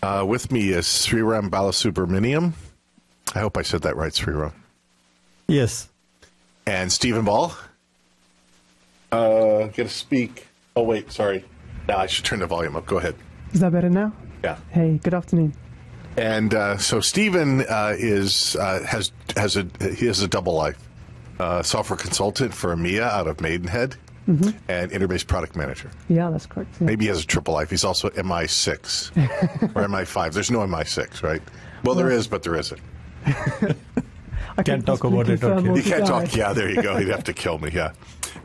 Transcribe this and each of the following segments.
With me is Sriram Balasubramanian. I hope I said that right, Sriram. Yes. And Stephen Ball. Gonna speak. Oh, wait, sorry. Now I should turn the volume up. Go ahead. Is that better now? Yeah. Hey, good afternoon. And so Stephen has a double life. Software consultant for EMEA out of Maidenhead, and InterBase product manager. Yeah, that's correct. Yeah. Maybe he has a triple life. He's also MI6 or MI5. There's no MI6, right? Well, there is, but there isn't. I can't talk about it. Okay. You can't talk. Yeah, there you go. He'd have to kill me. Yeah.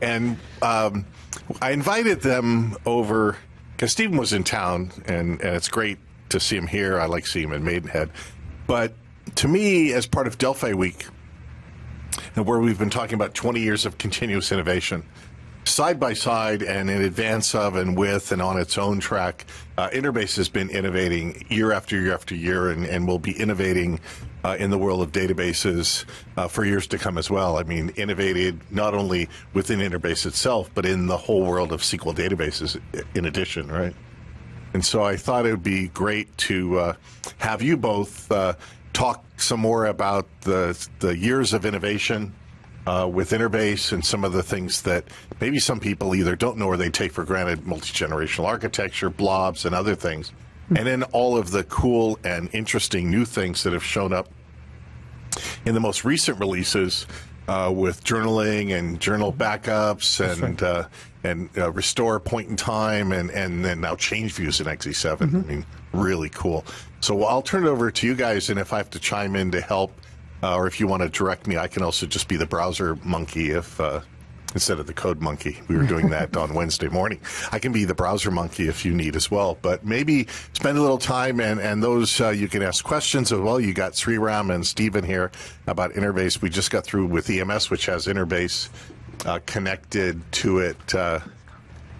And I invited them over because Stephen was in town, and it's great to see him here. I like seeing him in Maidenhead. But to me, as part of Delphi Week, where we've been talking about 20 years of continuous innovation, side by side and in advance of and with and on its own track, InterBase has been innovating year after year after year, and will be innovating in the world of databases for years to come as well. I mean, innovated not only within InterBase itself, but in the whole world of SQL databases in addition, right? And so I thought it would be great to have you both talk some more about the years of innovation with InterBase and some of the things that maybe some people either don't know or they take for granted, multi-generational architecture, blobs, and other things. And then all of the cool and interesting new things that have shown up in the most recent releases with journaling and journal backups and restore point in time and then now change views in XE7. I mean, really cool. So I'll turn it over to you guys, and if I have to chime in to help, or if you want to direct me, I can also just be the browser monkey if instead of the code monkey. We were doing that on Wednesday morning. I can be the browser monkey if you need as well. But maybe spend a little time, and those you can ask questions as well. You got Sriram and Stephen here about InterBase. We just got through with EMS, which has InterBase connected to it,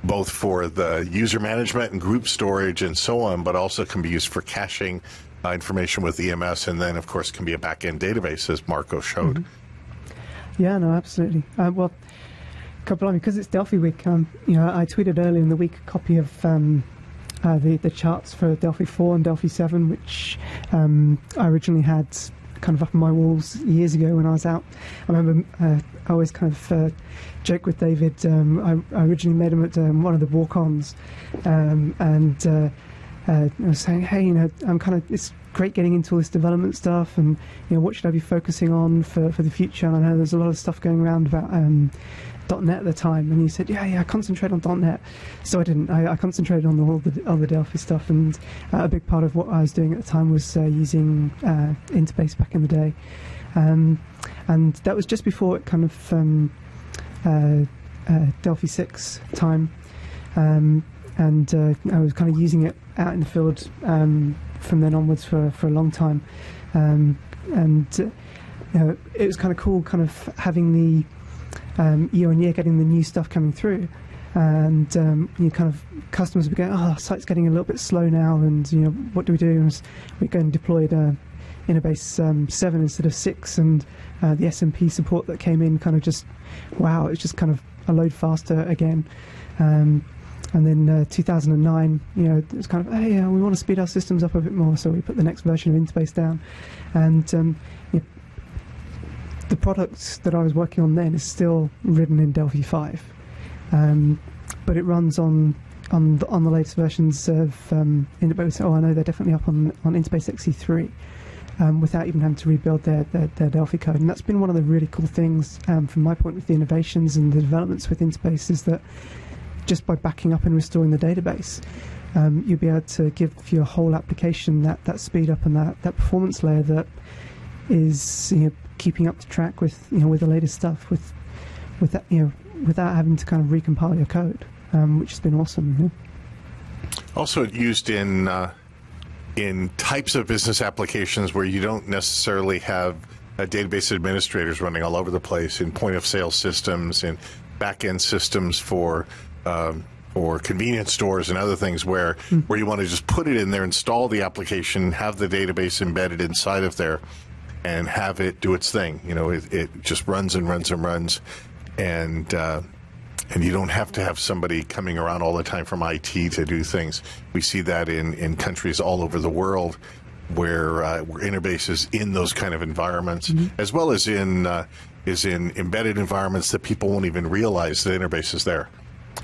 both for the user management and group storage and so on, but also can be used for caching information with EMS, and then, of course, can be a back-end database, as Marco showed. Yeah, no, absolutely. Well, because it's Delphi Week, I tweeted earlier in the week a copy of the charts for Delphi 4 and Delphi 7, which I originally had kind of up on my walls years ago when I was out. I remember I always kind of joke with David. I originally made him at one of the walk-ons, and I was saying, hey, it's great getting into all this development stuff, and what should I be focusing on for the future? And I know there's a lot of stuff going around about .NET at the time, and he said, yeah, concentrate on .NET. So I didn't. I concentrated on all the Delphi stuff, and a big part of what I was doing at the time was using InterBase back in the day, and that was just before it kind of Delphi 6 time, and I was kind of using it out in the field from then onwards for a long time, and it was kind of cool, kind of having the year on year getting the new stuff coming through, and kind of customers would go, our site's getting a little bit slow now, and what do we do? And we go and deployed InterBase 7 instead of 6, and the SMP support that came in kind of just, wow, it's just kind of a load faster again. And then 2009, it was kind of, hey, we want to speed our systems up a bit more, so we put the next version of InterBase down. And the product that I was working on then is still written in Delphi 5, but it runs on the latest versions of InterBase. Oh, I know they're definitely up on InterBase XE7, without even having to rebuild their Delphi code. And that's been one of the really cool things from my point with the innovations and the developments with InterBase, is that just by backing up and restoring the database, you'll be able to give your whole application that speed up and that performance layer that is keeping up to track with with the latest stuff, with that, without having to kind of recompile your code, which has been awesome. Also used in types of business applications where you don't necessarily have database administrators running all over the place, in point of sale systems and back end systems for convenience stores and other things where you want to just put it in there, install the application, have the database embedded inside of there, and have it do its thing. It just runs and runs and runs, and And you don't have to have somebody coming around all the time from IT to do things. We see that in countries all over the world where InterBase is in those kind of environments, as well as in embedded environments that people won't even realize that InterBase is there.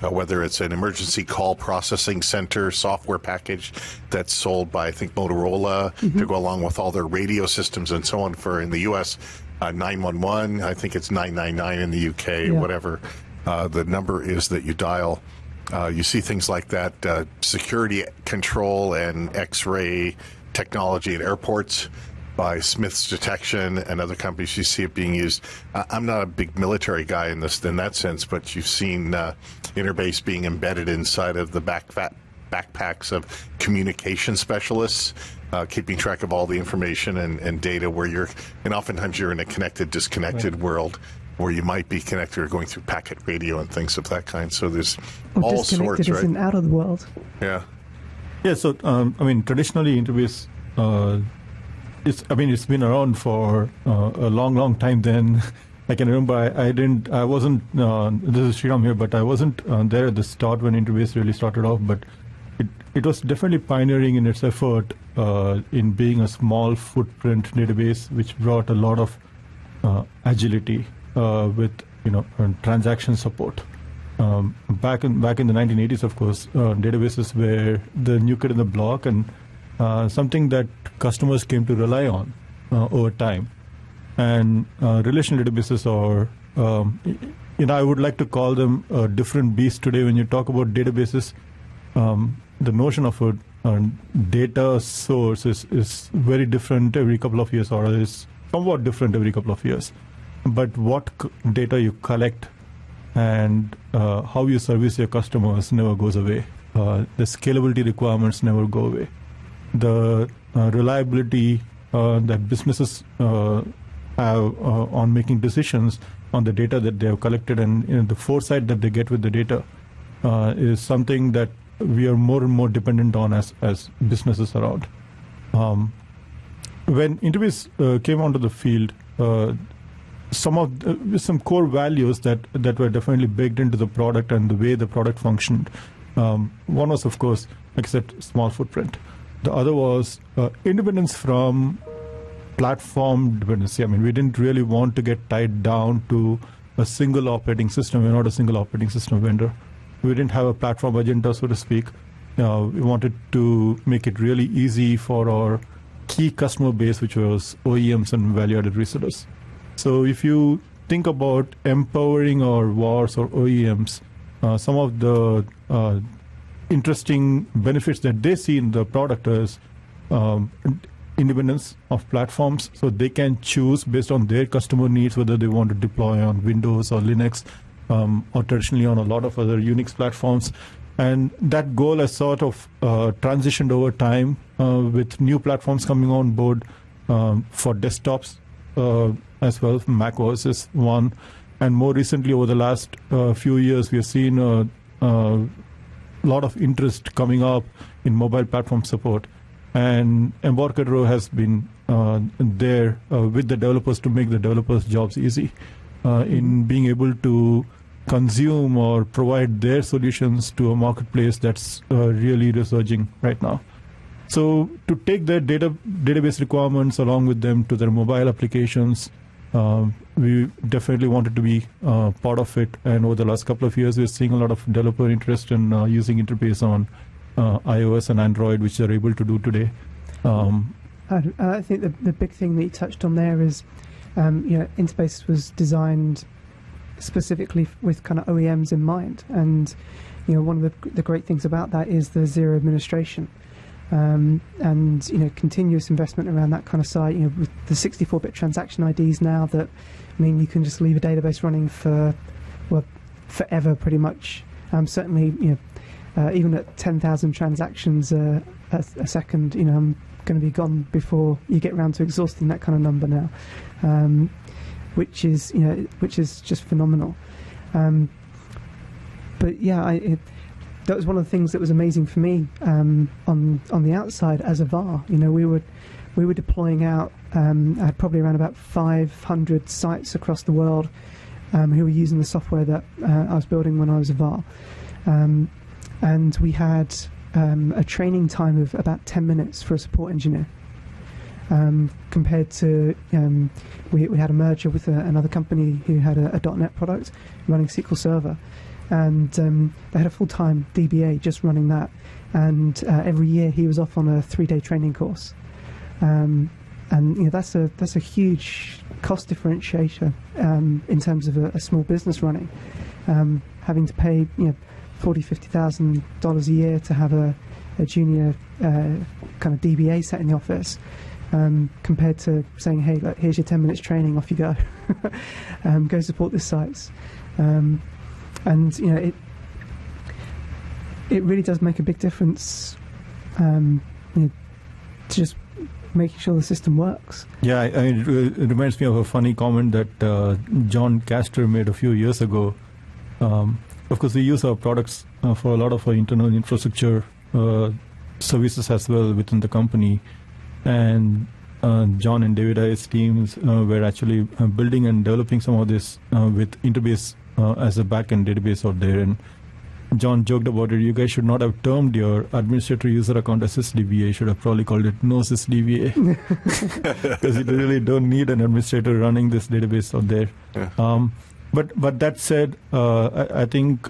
Whether it's an emergency call processing center software package that's sold by, I think, Motorola to go along with all their radio systems and so on for, in the U.S., 911, I think it's 999 in the U.K., whatever the number is that you dial. You see things like that, security control and X-ray technology at airports by Smith's Detection and other companies. You see it being used. I'm not a big military guy in that sense, but you've seen InterBase being embedded inside of the backpacks of communication specialists, keeping track of all the information and data and oftentimes you're in a connected, disconnected world where you might be connected or going through packet radio and things of that kind. So there's all sorts, right? Isn't out of the world. Yeah. Yeah, so, traditionally InterBase, it's been around for a long time. Then I can remember I wasn't, this is Sriram here, but I wasn't there at the start when InterBase really started off, but it was definitely pioneering in its effort in being a small footprint database, which brought a lot of agility with, transaction support. Back in the 1980s, of course, databases were the new kid in the block and something that customers came to rely on over time. And relational databases are, I would like to call them a different beast today. When you talk about databases, the notion of a data source is very different every couple of years, or is somewhat different every couple of years. But what data you collect and how you service your customers never goes away. The scalability requirements never go away. The reliability that businesses have on making decisions on the data that they have collected and the foresight that they get with the data is something that we are more and more dependent on as businesses around. When InterBase came onto the field, some core values that were definitely baked into the product and the way the product functioned. One was, of course, like I said, small footprint. The other was independence from platform dependency. We didn't really want to get tied down to a single operating system. We're not a single operating system vendor. We didn't have a platform agenda, so to speak. We wanted to make it really easy for our key customer base, which was OEMs and value-added resellers. So if you think about empowering our VARs or OEMs, some of the interesting benefits that they see in the product is independence of platforms, so they can choose based on their customer needs whether they want to deploy on Windows or Linux or traditionally on a lot of other Unix platforms. And that goal has sort of transitioned over time with new platforms coming on board for desktops as well. Mac OS is one. And more recently, over the last few years, we have seen a lot of interest coming up in mobile platform support. And Embarcadero has been there with the developers to make the developers' jobs easy in being able to consume or provide their solutions to a marketplace that's really resurging right now. So to take their database requirements along with them to their mobile applications, we definitely wanted to be part of it. And over the last couple of years, we're seeing a lot of developer interest in using InterBase on iOS and Android, which they're able to do today. I think the big thing that you touched on there is, InterBase was designed specifically with kind of OEMs in mind, and one of the great things about that is the zero administration, and continuous investment around that kind of side. With the 64-bit transaction IDs now, that you can just leave a database running for forever, pretty much. Certainly, even at 10,000 transactions a second, I'm going to be gone before you get around to exhausting that kind of number now. Which is just phenomenal. But yeah, that was one of the things that was amazing for me on the outside as a VAR. We were deploying out. I had probably around about 500 sites across the world, who were using the software that I was building when I was a VAR. And we had a training time of about 10 minutes for a support engineer. Compared to, we had a merger with another company who had a .NET product running SQL Server, and they had a full-time DBA just running that, and every year he was off on a 3-day training course, and that's a huge cost differentiator in terms of a small business running, having to pay $40,000-$50,000 a year to have a junior kind of DBA set in the office. Compared to saying, hey, look, here's your 10 minutes training, off you go. Go support this site. And it really does make a big difference to just making sure the system works. Yeah, it reminds me of a funny comment that John Castor made a few years ago. Of course, we use our products for a lot of our internal infrastructure services as well within the company. And John and David I's teams were actually building and developing some of this with InterBase as a backend database out there. And John joked about it. You guys should not have termed your administrator user account as sysdba. You should have probably called it no sysdba, because you really don't need an administrator running this database out there. Yeah. But that said, I think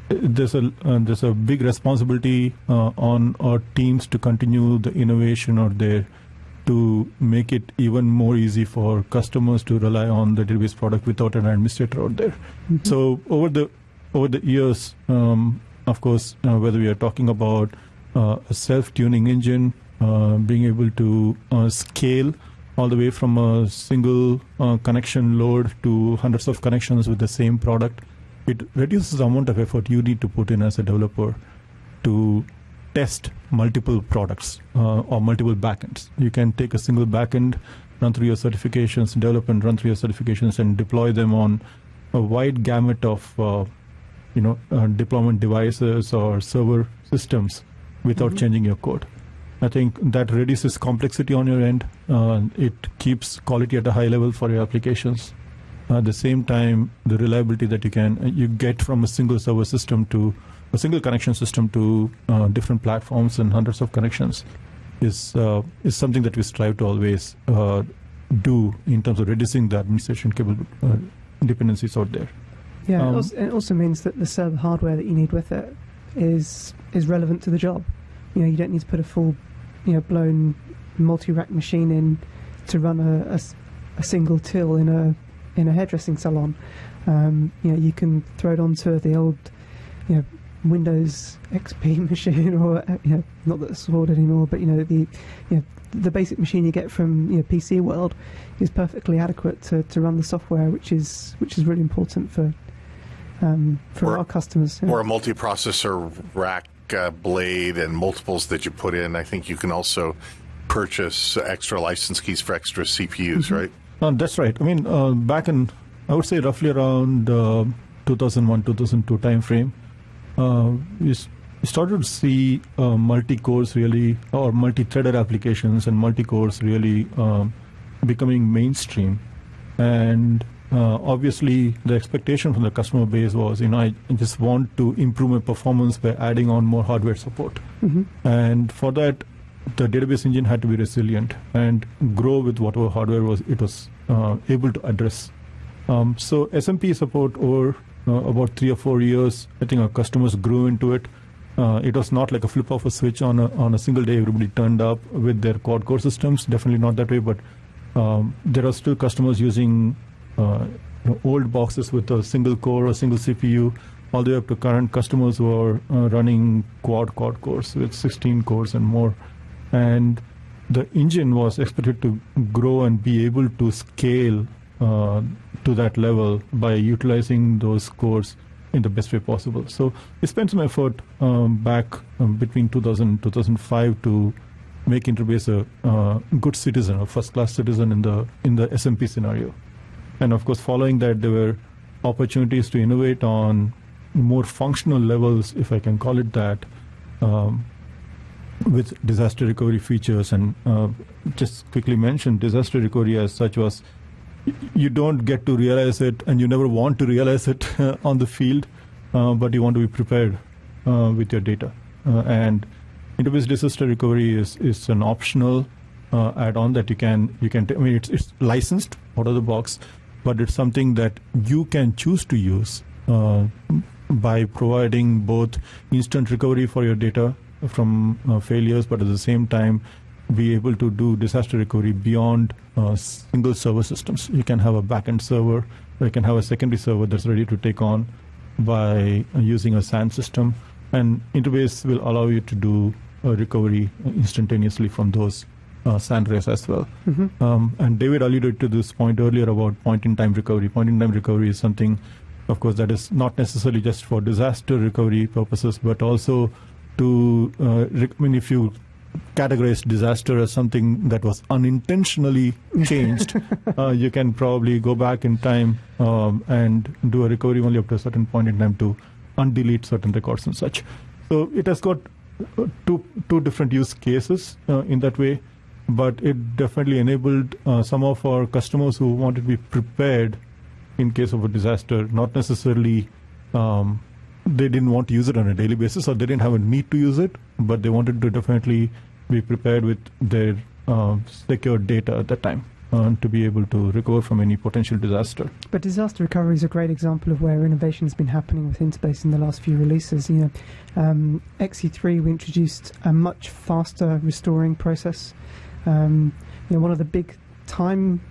there's a big responsibility on our teams to continue the innovation out there to make it even more easy for customers to rely on the database product without an administrator out there. Mm-hmm. So over the years, of course, whether we are talking about a self-tuning engine, being able to scale all the way from a single connection load to hundreds of connections with the same product, it reduces the amount of effort you need to put in as a developer to test multiple products or multiple backends. You can take a single backend, run through your certifications, develop and run through your certifications, and deploy them on a wide gamut of deployment devices or server systems without changing your code. I think that reduces complexity on your end. It keeps quality at a high level for your applications. At the same time, the reliability that you get from a single server system to a single connection system to different platforms and hundreds of connections is something that we strive to always do in terms of reducing the administration dependencies out there. Yeah, it also means that the server hardware that you need with it is relevant to the job. You don't need to put a full, blown multi-rack machine in to run a single till in a hairdressing salon. You can throw it onto the old, Windows XP machine, or not that it's supported anymore, but the basic machine you get from PC world is perfectly adequate to run the software, which is really important for our customers. Or a multiprocessor rack blade and multiples that you put in. I think you can also purchase extra license keys for extra CPUs, right? That's right. I mean, back in, I would say roughly around 2001, 2002 timeframe, we started to see multi-cores really, or multi-threaded applications and multi-cores really becoming mainstream. And obviously, the expectation from the customer base was, I just want to improve my performance by adding on more hardware support. Mm-hmm. And for that, the database engine had to be resilient and grow with whatever hardware it was able to address. So SMP support over about 3 or 4 years, I think our customers grew into it. It was not like a flip of a switch on a single day. Everybody turned up with their quad core systems. Definitely not that way, but there are still customers using old boxes with a single core or single CPU, all the way up to current customers who are running quad cores with 16 cores and more. And the engine was expected to grow and be able to scale to that level by utilizing those cores in the best way possible. So we spent some effort back between 2000 and 2005 to make InterBase a good citizen, a first-class citizen in the SMP scenario. And of course, following that, there were opportunities to innovate on more functional levels, if I can call it that, with disaster recovery features. And just quickly mention, disaster recovery as such was, you don't get to realize it, and you never want to realize it on the field, but you want to be prepared with your data. And InterBase disaster recovery is an optional add-on that you can. I mean, it's licensed out of the box, but it's something that you can choose to use by providing both instant recovery for your data from failures, but at the same time be able to do disaster recovery beyond single server systems. You can have a backend server, or you can have a secondary server that's ready to take on by using a SAN system. And InterBase will allow you to do recovery instantaneously from those SAN rays as well. And David alluded to this point earlier about point-in-time recovery. Point-in-time recovery is something, of course, that is not necessarily just for disaster recovery purposes, but also to, I mean, if you categorize disaster as something that was unintentionally changed, you can probably go back in time and do a recovery only up to a certain point in time to undelete certain records and such. So it has got two different use cases in that way, but it definitely enabled some of our customers who wanted to be prepared in case of a disaster, not necessarily they didn't want to use it on a daily basis, or they didn't have a need to use it, but they wanted to definitely be prepared with their secure data at that time to be able to recover from any potential disaster. But disaster recovery is a great example of where innovation has been happening with InterBase in the last few releases. XE3, we introduced a much faster restoring process. One of the big time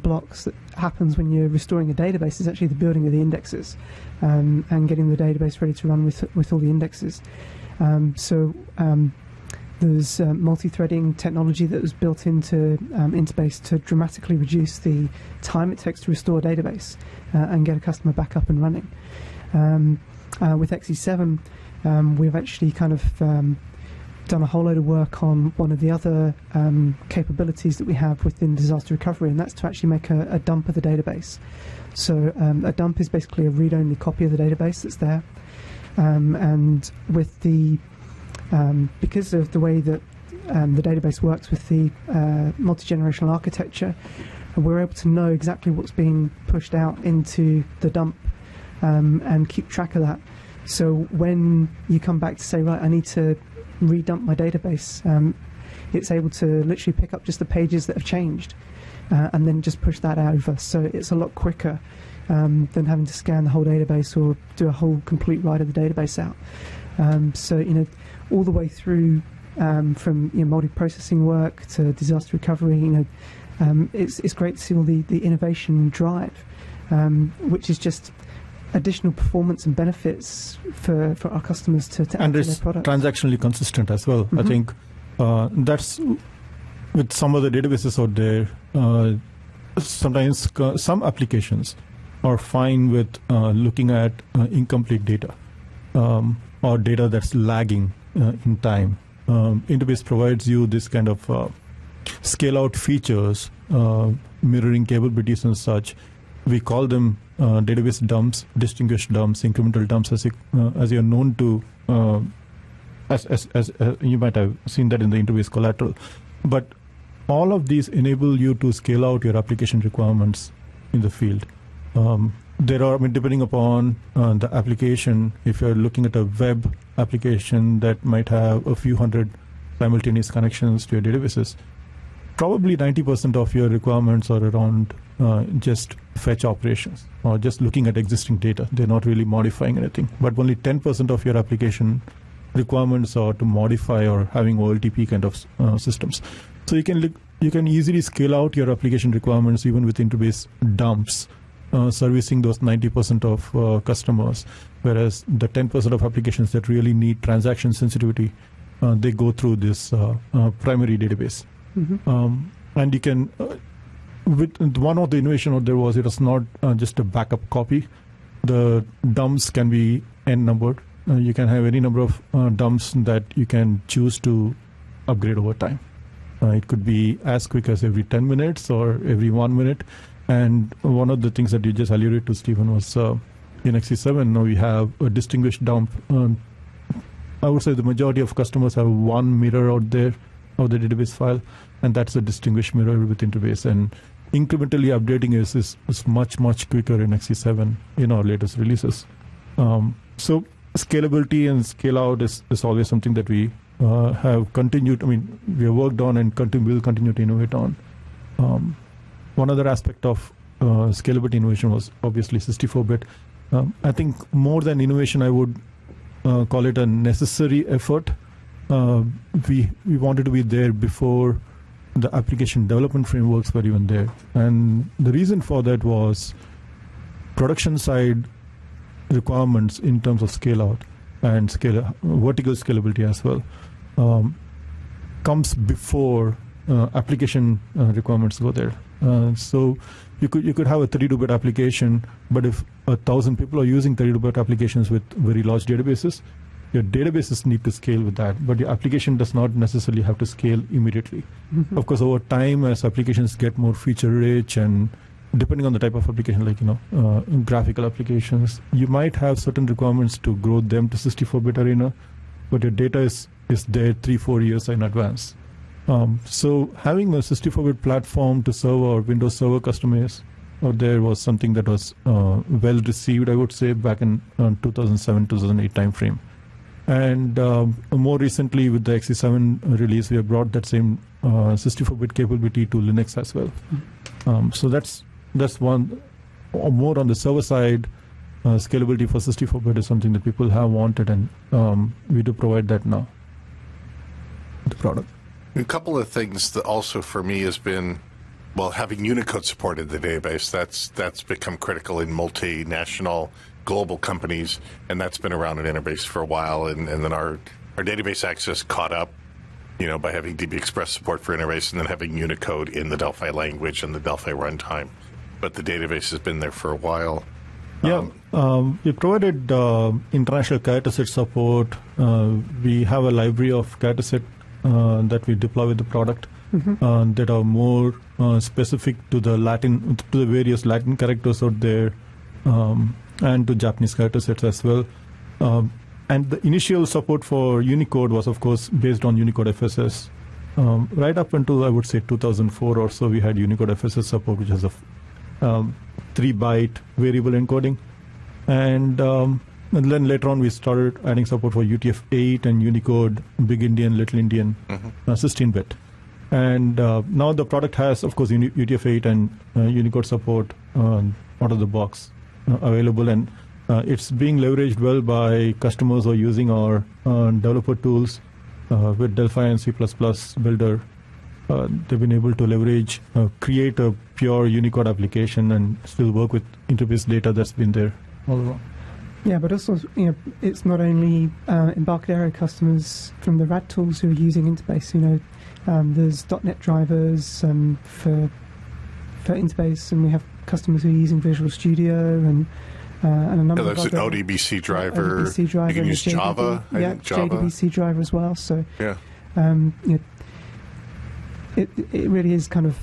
blocks that happens when you're restoring a database is actually the building of the indexes and getting the database ready to run with all the indexes. There's multi-threading technology that was built into InterBase to dramatically reduce the time it takes to restore a database and get a customer back up and running. With XE7, we've actually kind of done a whole load of work on one of the other capabilities that we have within disaster recovery, and that's to actually make a dump of the database. So a dump is basically a read-only copy of the database that's there, and with the because of the way that the database works with the multi-generational architecture, we're able to know exactly what's being pushed out into the dump and keep track of that. So when you come back to say, right, I need to redump my database, it's able to literally pick up just the pages that have changed and then just push that over. So it's a lot quicker than having to scan the whole database or do a whole complete write of the database out. All the way through from multi-processing work to disaster recovery, it's great to see all the innovation drive, which is just additional performance and benefits for our customers to add to their products. And it's transactionally consistent as well. I think that's with some of the databases out there. Sometimes some applications are fine with looking at incomplete data or data that's lagging in time. InterBase provides you this kind of scale-out features, mirroring capabilities and such. We call them database dumps, distinguished dumps, incremental dumps, as you're known to, as you might have seen that in the InterBase collateral. But all of these enable you to scale out your application requirements in the field. There are, depending upon the application, if you're looking at a web application that might have a few hundred simultaneous connections to your databases, probably 90% of your requirements are around just fetch operations or just looking at existing data. They're not really modifying anything. But only 10% of your application requirements are to modify or having OLTP kind of systems. So you can easily scale out your application requirements even with InterBase dumps, servicing those 90% of customers, whereas the 10% of applications that really need transaction sensitivity, they go through this primary database. And you can, with one of the innovation out there was it was not just a backup copy. The dumps can be n-numbered. You can have any number of dumps that you can choose to upgrade over time. It could be as quick as every 10 minutes or every 1 minute. And one of the things that you just alluded to, Stephen, was in XE7, now we have a distinguished dump. I would say the majority of customers have one mirror out there of the database file, and that's a distinguished mirror with InterBase. And incrementally updating is much, much quicker in XE7 in our latest releases. So scalability and scale out is always something that we have continued. I mean, we have worked on and will continue to innovate on. One other aspect of scalability innovation was obviously 64-bit. I think more than innovation, I would call it a necessary effort. We wanted to be there before the application development frameworks were even there. And the reason for that was production side requirements in terms of scale out and vertical scalability as well comes before application requirements go there. So you could have a 32-bit application, but if 1,000 people are using 32-bit applications with very large databases, your databases need to scale with that, but your application does not necessarily have to scale immediately. Mm-hmm. Of course, over time, as applications get more feature-rich and depending on the type of application, like graphical applications, you might have certain requirements to grow them to 64-bit arena, but your data is there 3-4 years in advance. So having a 64-bit platform to serve our Windows Server customers out there was something that was well received, I would say, back in 2007-2008 timeframe. And more recently, with the XE7 release, we have brought that same 64-bit capability to Linux as well. So that's one. More on the server side, scalability for 64-bit is something that people have wanted, and we do provide that now. The product. A couple of things that also for me has been, well, having Unicode supported the database. That's become critical in multinational global companies, and that's been around in InterBase for a while, and then our database access caught up, by having DB Express support for InterBase and then having Unicode in the Delphi language and the Delphi runtime. But the database has been there for a while. Yeah, we provided international character set support. We have a library of character set that we deploy with the product that are more specific to the various Latin characters out there. And to Japanese character sets as well. And the initial support for Unicode was, of course, based on Unicode FSS. Right up until, I would say, 2004 or so, we had Unicode FSS support, which has a 3-byte variable encoding. And then later on, we started adding support for UTF-8 and Unicode, Big Indian, Little Indian, 16-bit. And now the product has, of course, UTF-8 and Unicode support out of the box. Available, and it's being leveraged well by customers who are using our developer tools with Delphi and C++ builder. They've been able to leverage, create a pure Unicode application and still work with InterBase data that's been there all along. Yeah, but also, it's not only Embarcadero customers from the RAD tools who are using InterBase. There's .NET drivers for InterBase, and we have customers who are using Visual Studio and a number of other... There's an ODBC driver. ODBC driver. You can use Java. Java. JDBC driver as well. So yeah. It really is kind of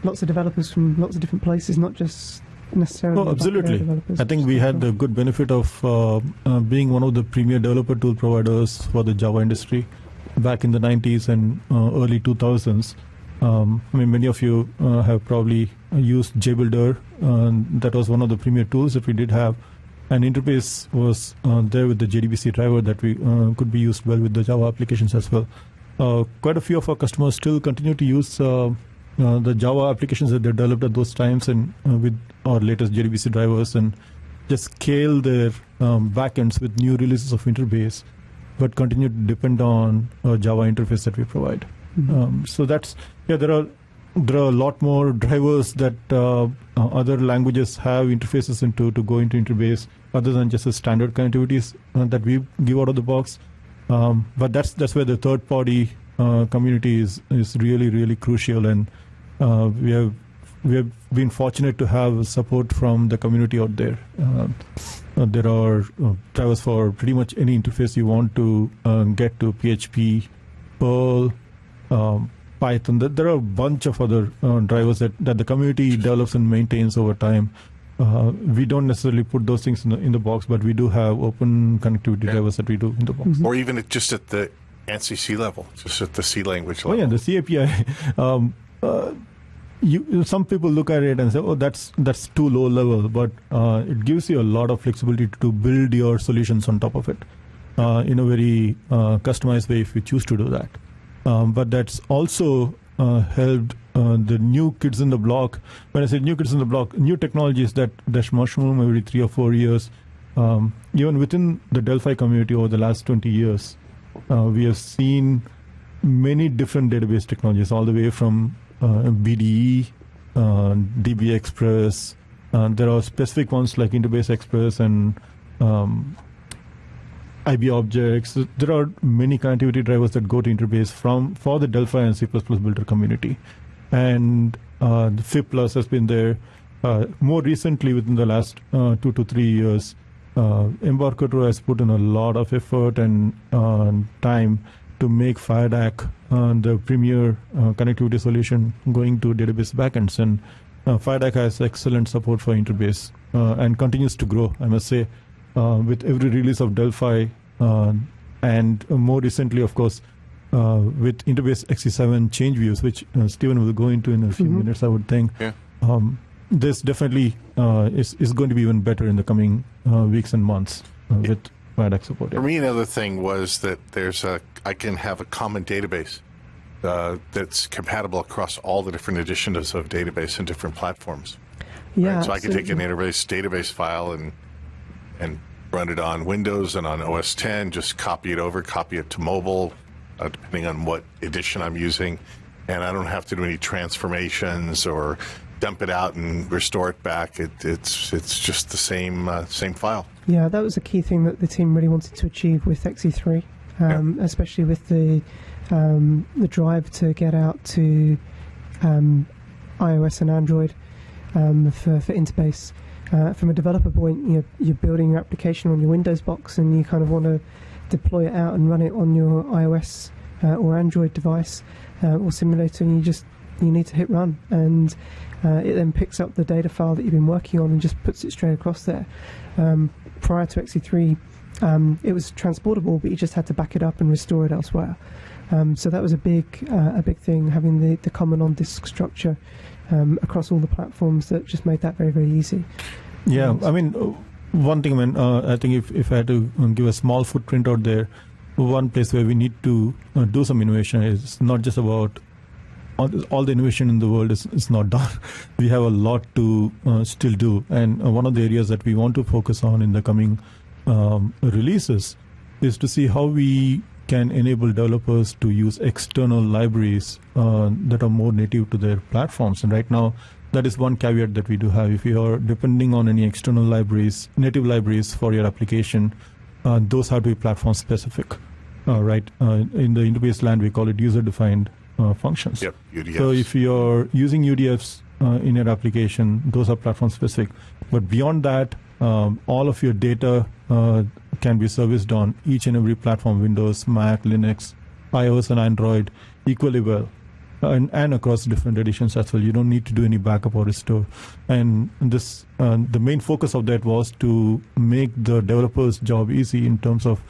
lots of developers from lots of different places, not just necessarily... Oh, absolutely. I think we had the good benefit of being one of the premier developer tool providers for the Java industry back in the 90s and early 2000s. Many of you have probably used JBuilder. That was one of the premier tools that we did have. And InterBase was there with the JDBC driver that we could be used well with the Java applications as well. Quite a few of our customers still continue to use the Java applications that they developed at those times and with our latest JDBC drivers, and just scale their backends with new releases of InterBase, but continue to depend on a Java interface that we provide. So that's, there are a lot more drivers that other languages have interfaces into to go into InterBase, other than just the standard connectivities that we give out of the box. But that's where the third-party community is really, really crucial, and we have been fortunate to have support from the community out there. There are drivers for pretty much any interface you want to get to: PHP, Perl, Python. There are a bunch of other drivers that the community develops and maintains over time. We don't necessarily put those things in the box, but we do have open connectivity drivers that we do in the box. Or even just at the ANSI C level, just at the C language level. Oh yeah, the C API. some people look at it and say, "Oh, that's too low level," but it gives you a lot of flexibility to build your solutions on top of it in a very customized way if you choose to do that. But that's also helped the new kids in the block. When I say new kids in the block, new technologies that mushroom every 3 or 4 years. Even within the Delphi community over the last 20 years, we have seen many different database technologies, all the way from BDE, DB Express. There are specific ones like InterBase Express and IB objects. There are many connectivity drivers that go to InterBase for the Delphi and C++ builder community. And the FIP Plus has been there. More recently, within the last 2 to 3 years, Embarcadero has put in a lot of effort and time to make FireDAC the premier connectivity solution going to database backends. And FireDAC has excellent support for InterBase and continues to grow, I must say, with every release of Delphi. And more recently, of course, with InterBase XE7 change views, which Stephen will go into in a few minutes, I would think. Yeah. This definitely is going to be even better in the coming weeks and months with FireDAC support. For me, another thing was that I can have a common database that's compatible across all the different editions of database and different platforms. Yeah, right? So I can take an database file and run it on Windows and on OS 10, just copy it to mobile, depending on what edition I'm using, and I don't have to do any transformations or dump it out and restore it back. It's just the same file. Yeah, that was a key thing that the team really wanted to achieve with XE3, especially with the drive to get out to iOS and Android for InterBase. From a developer point, you're building your application on your Windows box, and you kind of want to deploy it out and run it on your iOS or Android device or simulator, and you need to hit run, and it then picks up the data file that you've been working on and just puts it straight across there. Prior to XE3, it was transportable, but you just had to back it up and restore it elsewhere. So that was a big thing, having the common on-disk structure across all the platforms that just made that very, very easy. Yeah, I mean, one thing, I think if I had to give a small footprint out there, one place where we need to do some innovation is not just about all the innovation in the world is not done. We have a lot to still do, and one of the areas that we want to focus on in the coming releases is to see how we can enable developers to use external libraries that are more native to their platforms. And right now, that is one caveat that we do have. If you are depending on any external libraries, native libraries for your application, those have to be platform specific. Right? In the InterBase land, we call it user-defined functions. Yep, UDFs. So if you're using UDFs in your application, those are platform specific. But beyond that, all of your data can be serviced on each and every platform, Windows, Mac, Linux, iOS, and Android equally well, and across different editions as well. You don't need to do any backup or restore. And this, the main focus of that was to make the developer's job easy in terms of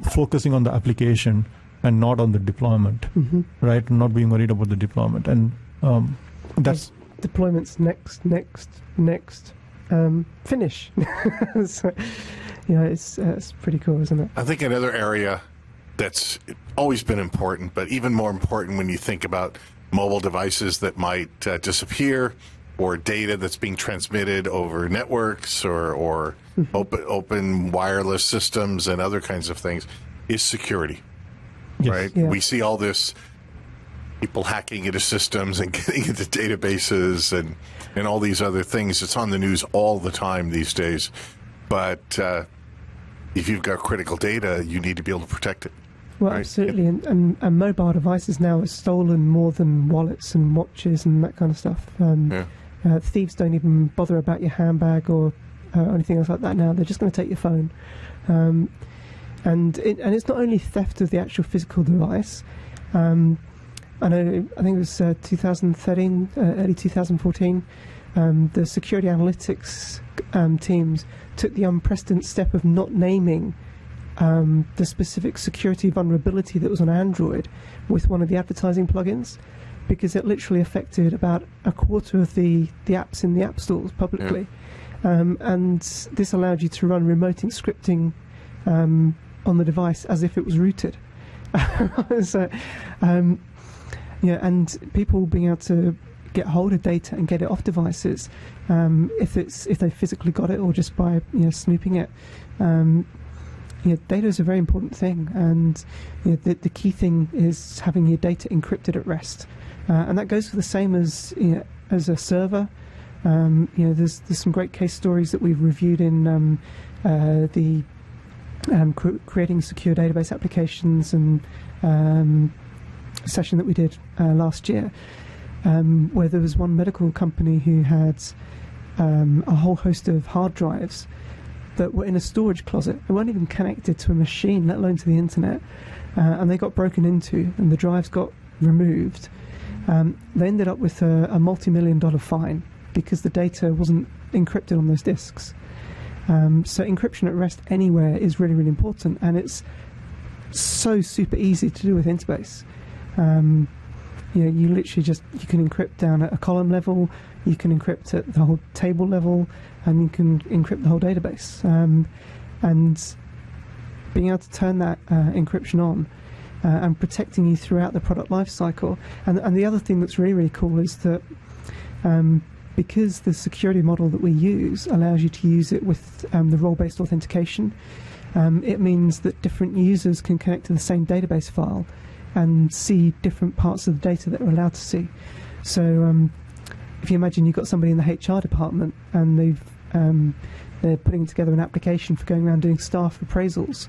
focusing on the application and not on the deployment, right? Not being worried about the deployment. And that's... Deployments next, finish. So, it's pretty cool, isn't it? I think another area that's always been important, but even more important when you think about mobile devices that might disappear, or data that's being transmitted over networks or open wireless systems and other kinds of things, is security. Yes. Right? Yeah. We see all this, people hacking into systems and getting into databases and all these other things. It's on the news all the time these days. But if you've got critical data, you need to be able to protect it. Well, right? absolutely. And mobile devices now are stolen more than wallets and watches and that kind of stuff. Thieves don't even bother about your handbag or anything else like that now. They're just going to take your phone. And it's not only theft of the actual physical device. I think it was 2013, early 2014, the security analytics teams took the unprecedented step of not naming the specific security vulnerability that was on Android with one of the advertising plugins. because it literally affected about a quarter of the apps in the app stores publicly. And this allowed you to run remote scripting on the device as if it was rooted. So, and people being able to get hold of data and get it off devices, if they physically got it or just by snooping it. Data is a very important thing, and the key thing is having your data encrypted at rest, and that goes for the same as a server. There's some great case stories that we've reviewed in the creating secure database applications and session that we did last year, where there was one medical company who had a whole host of hard drives that were in a storage closet. They weren't even connected to a machine, let alone to the internet, and they got broken into and the drives got removed. They ended up with a multi-million-dollar fine because the data wasn't encrypted on those disks. So encryption at rest anywhere is really, really important, and it's so super easy to do with InterBase. You literally you can encrypt down at a column level, you can encrypt at the whole table level, and you can encrypt the whole database. And being able to turn that encryption on and protecting you throughout the product life cycle. And the other thing that's really, really cool is that because the security model that we use allows you to use it with the role-based authentication, it means that different users can connect to the same database file and see different parts of the data that are allowed to see. So if you imagine you've got somebody in the HR department and they're putting together an application for going around doing staff appraisals.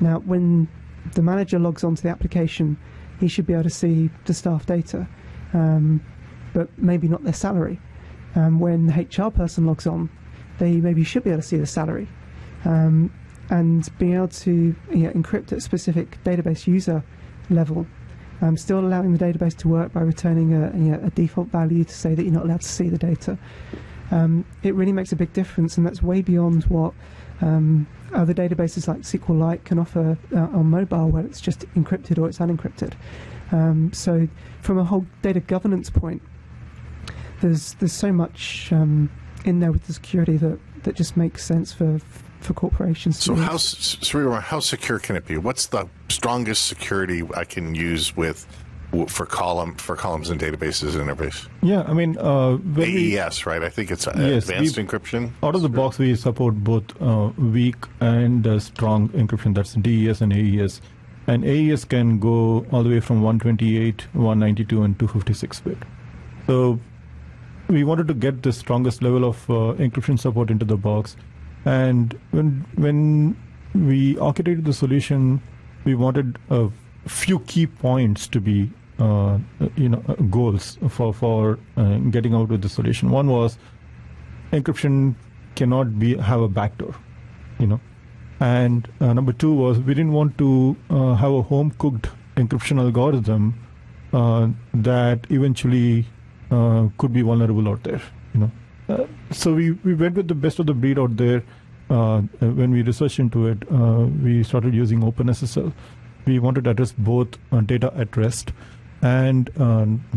Now, when the manager logs onto the application, he should be able to see the staff data, but maybe not their salary. When the HR person logs on, they maybe should be able to see the salary. And being able to encrypt at a specific database user level, still allowing the database to work by returning a default value to say that you're not allowed to see the data. It really makes a big difference, and that's way beyond what other databases like SQLite can offer on mobile, where it's just encrypted or it's unencrypted. So from a whole data governance point, there's so much in there with the security that just makes sense for corporations. So how secure can it be? What's the strongest security I can use for columns and databases and interface? Yeah, I mean, AES, right? I think it's advanced encryption. Out of the box, we support both weak and strong encryption. That's DES and AES. And AES can go all the way from 128, 192, and 256-bit. So we wanted to get the strongest level of encryption support into the box. And when we architected the solution, we wanted a few key points to be goals for getting out with the solution. One was encryption cannot have a backdoor, and number two was we didn't want to have a home cooked encryption algorithm that eventually could be vulnerable out there. So we went with the best of the breed out there. When we researched into it, we started using OpenSSL. We wanted to address both data at rest and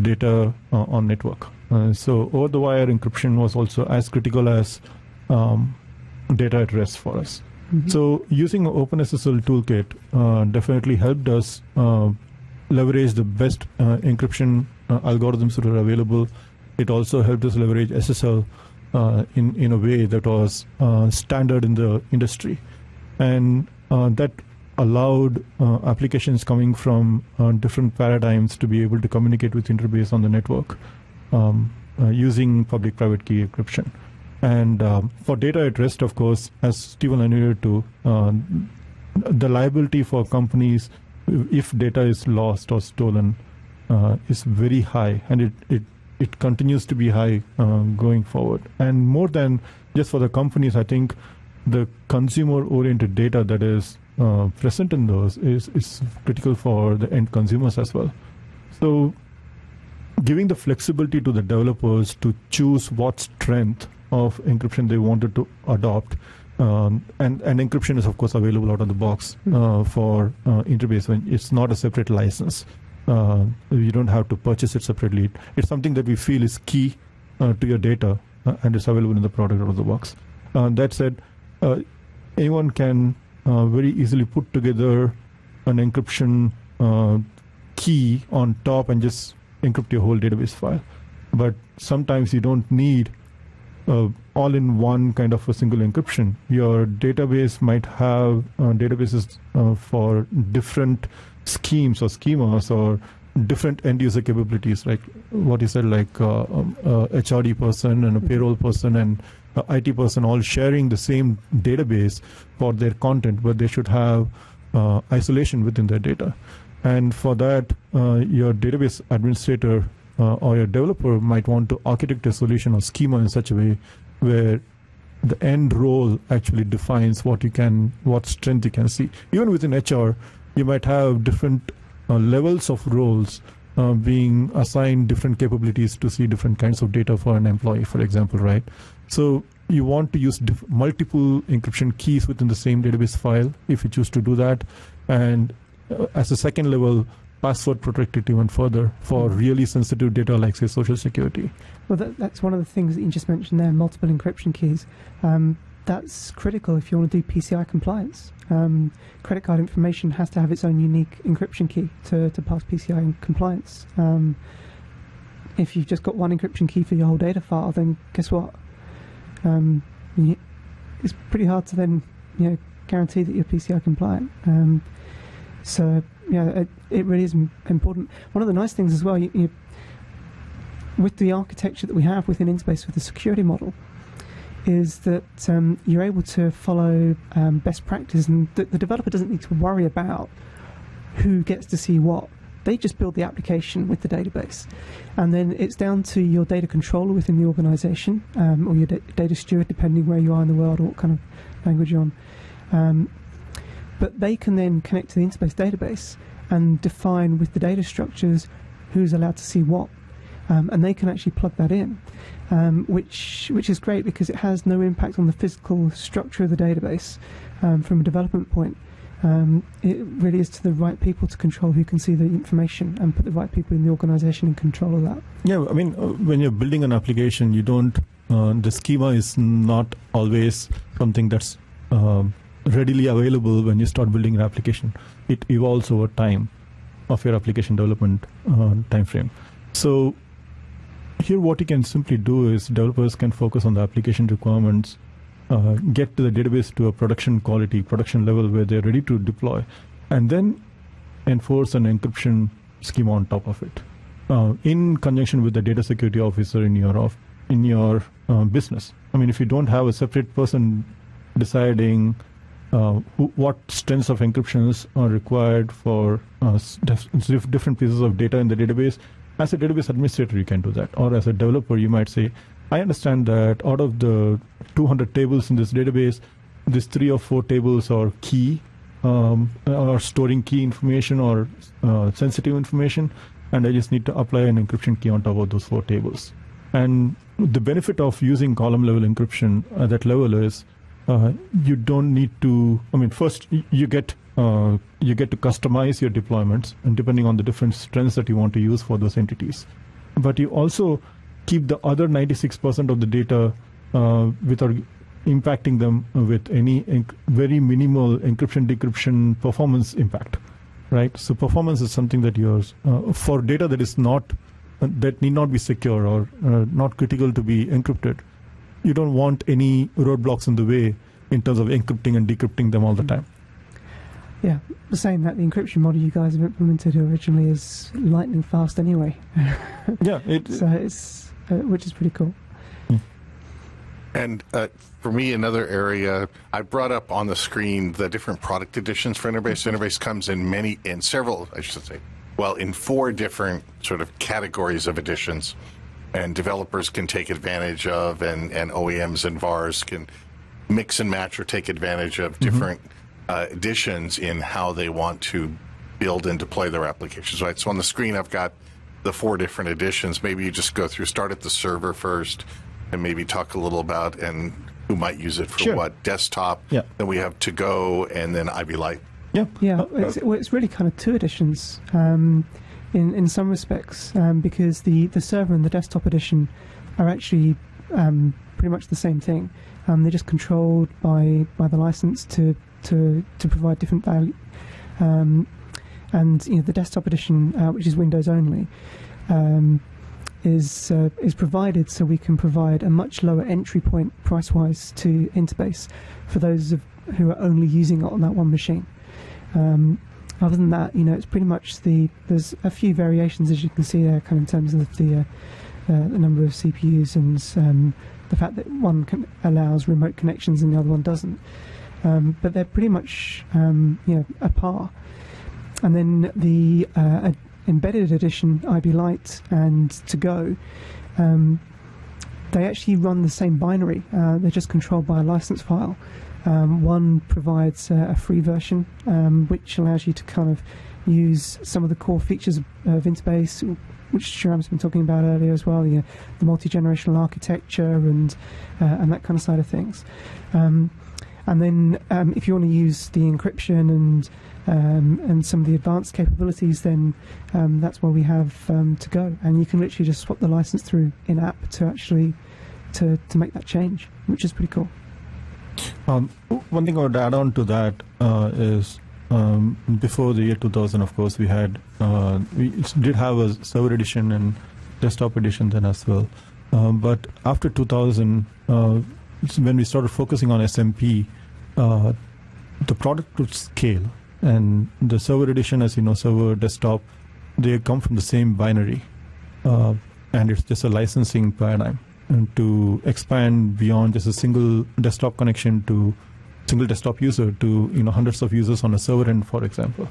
data on network. So over-the-wire encryption was also as critical as data at rest for us. Mm-hmm. So using an OpenSSL toolkit definitely helped us leverage the best encryption algorithms that are available. It also helped us leverage SSL in a way that was standard in the industry. And that allowed applications coming from different paradigms to be able to communicate with InterBase on the network using public-private key encryption. And for data at rest, of course, as Stephen alluded to, the liability for companies if data is lost or stolen is very high, and it continues to be high going forward. And more than just for the companies, I think the consumer-oriented data that is present in those is critical for the end consumers as well. So giving the flexibility to the developers to choose what strength of encryption they wanted to adopt, and encryption is of course available out of the box for InterBase when it's not a separate license. You don't have to purchase it separately. It's something that we feel is key to your data, and it's available in the product out of the box. That said, anyone can very easily put together an encryption key on top and just encrypt your whole database file. But sometimes you don't need all-in-one kind of a single encryption. Your database might have databases for different schemes or schemas or different end-user capabilities, like what you said, like HRD person and a payroll person and IT person all sharing the same database for their content, but they should have isolation within their data. And for that, your database administrator or your developer might want to architect a solution or schema in such a way where the end role actually defines what strength you can see. Even within HR, you might have different levels of roles being assigned different capabilities to see different kinds of data for an employee, for example, right? So you want to use multiple encryption keys within the same database file if you choose to do that. And as a second level, password protect it even further for really sensitive data like, say, social security. Well, that's one of the things that you just mentioned there, multiple encryption keys. That's critical if you want to do PCI compliance. Credit card information has to have its own unique encryption key to pass PCI compliance. If you've just got one encryption key for your whole data file, then guess what? It's pretty hard to then guarantee that you're PCI compliant. So yeah, it really is important. One of the nice things as well, with the architecture that we have within InterBase with the security model, is that you're able to follow best practice, and the developer doesn't need to worry about who gets to see what. They just build the application with the database, and then it's down to your data controller within the organization, or your data steward, depending where you are in the world or what kind of language you're on. But they can then connect to the InterBase database and define with the data structures who's allowed to see what, and they can actually plug that in, which is great because it has no impact on the physical structure of the database from a development point. It really is to the right people to control who can see the information and put the right people in the organization in control of that. Yeah, I mean, when you're building an application, you don't, the schema is not always something that's readily available when you start building an application. It evolves over time of your application development time frame. So here what you can simply do is developers can focus on the application requirements, get to the database to a production quality, production level where they're ready to deploy, and then enforce an encryption schema on top of it in conjunction with the data security officer in your business. I mean, if you don't have a separate person deciding what strengths of encryptions are required for different pieces of data in the database, as a database administrator, you can do that. Or as a developer, you might say, I understand that out of the 200 tables in this database, these 3 or 4 tables are key, or storing key information or sensitive information, and I just need to apply an encryption key on top of those 4 tables. And the benefit of using column-level encryption at that level is you don't need to. I mean, first you get to customize your deployments, and depending on the different strengths that you want to use for those entities. But you also keep the other 96% of the data without impacting them with any very minimal encryption-decryption performance impact, right? So performance is something that yours for data that is not that need not be secure or not critical to be encrypted. You don't want any roadblocks in the way in terms of encrypting and decrypting them all the time. Yeah, saying that the encryption model you guys have implemented originally is lightning fast anyway. Yeah, so it's which is pretty cool. And for me, another area I brought up on the screen the different product editions for InterBase. InterBase comes in several, I should say, well, in 4 different sort of categories of editions, and developers can take advantage of, and OEMs and VARs can mix and match or take advantage of different editions in how they want to build and deploy their applications, right? So on the screen, I've got the 4 different editions. Maybe you just go through, start at the server first, and maybe talk a little about and who might use it for what desktop. Yeah. Then we have To Go, and then Ivy Light. Yeah. Yeah, it's really kind of 2 editions. in some respects, because the server and the desktop edition are actually pretty much the same thing. They're just controlled by the license to provide different value. And the desktop edition, which is Windows only, is provided so we can provide a much lower entry point price-wise to InterBase for those who are only using it on that one machine. Other than that, it's pretty much there's a few variations, as you can see there, kind of in terms of the number of CPUs and the fact that one allows remote connections and the other one doesn't. But they're pretty much a par. And then the embedded edition, IB Lite and To Go, they actually run the same binary. They're just controlled by a license file. One provides a free version, which allows you to kind of use some of the core features of InterBase, which Sriram's been talking about earlier as well, the multi-generational architecture and that kind of side of things. And then if you want to use the encryption and some of the advanced capabilities, then that's where we have To Go, and you can literally just swap the license through in-app to actually to make that change, which is pretty cool. One thing I would add on to that is before the year 2000, of course, we did have a server edition and desktop edition then as well. But after 2000, when we started focusing on SMP, the product would scale. And the server edition, as you know, server, desktop, they come from the same binary. And it's just a licensing paradigm. And to expand beyond just a single desktop connection to single desktop user to hundreds of users on a server end, for example.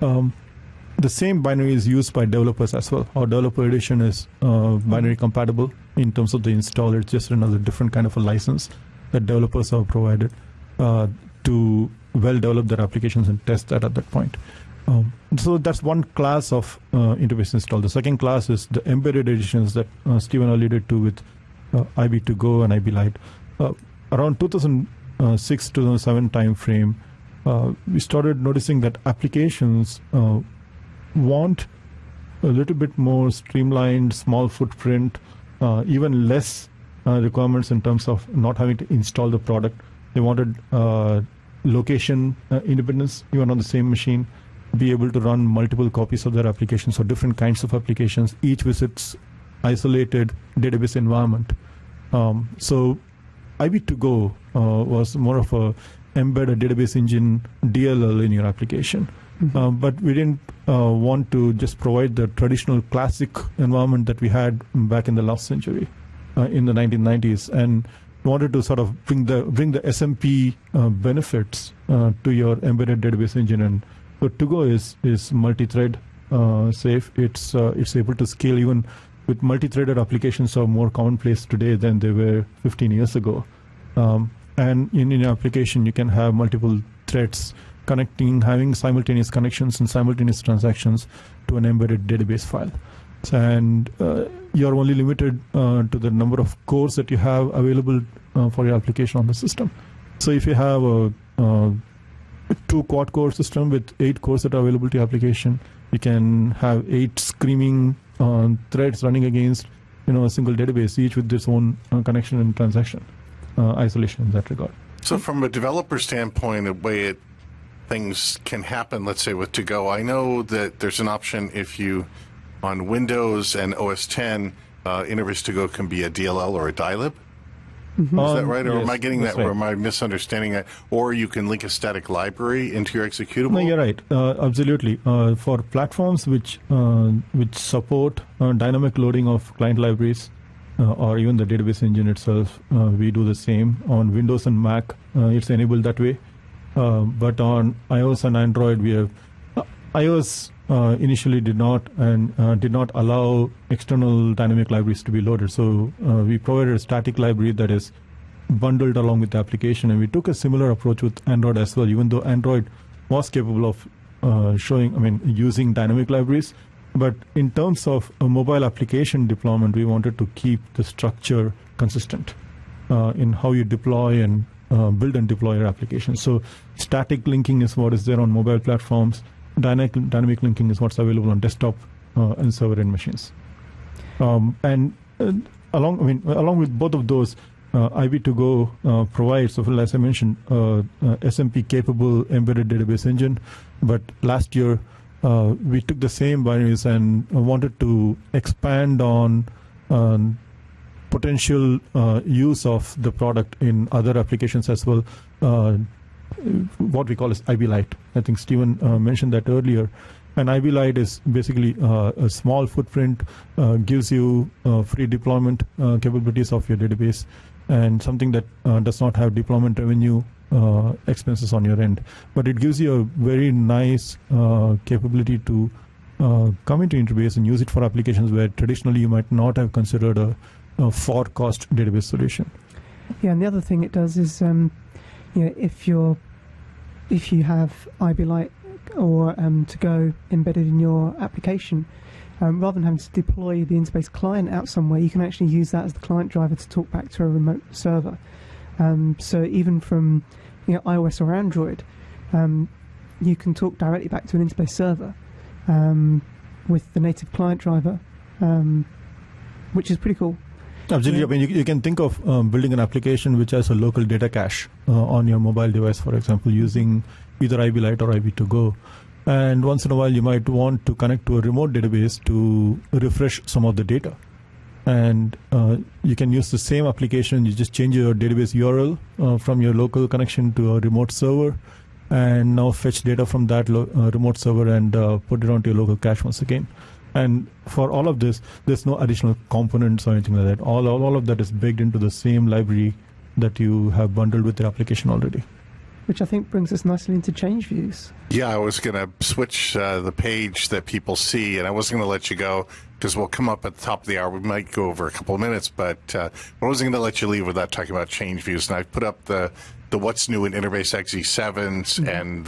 The same binary is used by developers as well. Our developer edition is binary compatible in terms of the installer. It's just another different kind of a license that developers are provided to well develop their applications and test that at that point. So that's one class of InterBase install. The second class is the embedded editions that Stephen alluded to with IB To Go and IB Lite. Around 2006-2007 time frame, we started noticing that applications want a little bit more streamlined, small footprint, even less requirements in terms of not having to install the product. They wanted location independence, even on the same machine, be able to run multiple copies of their applications or different kinds of applications, each with its isolated database environment. So IB To Go was more of a embedded database engine DLL in your application. Mm-hmm. But we didn't want to just provide the traditional classic environment that we had back in the last century, in the 1990s, and wanted to sort of bring the SMP benefits to your embedded database engine. And so To Go is multi-thread safe. It's able to scale even with multi-threaded applications are more commonplace today than they were 15 years ago. And in your application, you can have multiple threads connecting, having simultaneous connections and simultaneous transactions to an embedded database file. And you're only limited to the number of cores that you have available for your application on the system. So if you have a 2 quad-core system with 8 cores that are available to your application, you can have 8 screaming threads running against a single database, each with its own connection and transaction isolation in that regard. So from a developer standpoint, the way things can happen, let's say with To Go, I know that there's an option if you, on Windows and OS X, InterBase To Go can be a DLL or a dilib. Mm-hmm. Is that right? Or am I getting that, right, or am I misunderstanding that? Or you can link a static library into your executable? No, you're right. Absolutely. For platforms which support dynamic loading of client libraries, or even the database engine itself, we do the same. On Windows and Mac, it's enabled that way. But on iOS and Android, we have iOS initially did not allow external dynamic libraries to be loaded. So we provided a static library that is bundled along with the application, and we took a similar approach with Android as well. Even though Android was capable of using dynamic libraries, but in terms of a mobile application deployment, we wanted to keep the structure consistent in how you deploy and build and deploy your application. So static linking is what is there on mobile platforms. Dynamic linking is what's available on desktop and server-end machines. Along with both of those, IB2Go provides, so as I mentioned, SMP-capable embedded database engine. But last year, we took the same binaries and wanted to expand on potential use of the product in other applications as well. What we call as IB Lite. I think Stephen mentioned that earlier. And IB Lite is basically a small footprint, gives you free deployment capabilities of your database, and something that does not have deployment revenue expenses on your end. But it gives you a very nice capability to come into InterBase and use it for applications where traditionally you might not have considered a for-cost database solution. Yeah, and the other thing it does is, if you have IB Lite or to go embedded in your application, rather than having to deploy the InterBase client out somewhere, you can actually use that as the client driver to talk back to a remote server. So even from iOS or Android, you can talk directly back to an InterBase server with the native client driver, which is pretty cool. Absolutely. I mean, you can think of building an application which has a local data cache on your mobile device, for example, using either IB Lite or IB2Go. And once in a while, you might want to connect to a remote database to refresh some of the data. And you can use the same application. You just change your database URL from your local connection to a remote server, and now fetch data from that remote server and put it onto your local cache once again. And for all of this, there's no additional components or anything like that. All of that is baked into the same library that you have bundled with your application already. Which I think brings us nicely into change views. Yeah, I was going to switch the page that people see, and I wasn't going to let you go because we'll come up at the top of the hour. We might go over a couple of minutes, but I wasn't going to let you leave without talking about change views. And I put up the what's new in InterBase XE7s and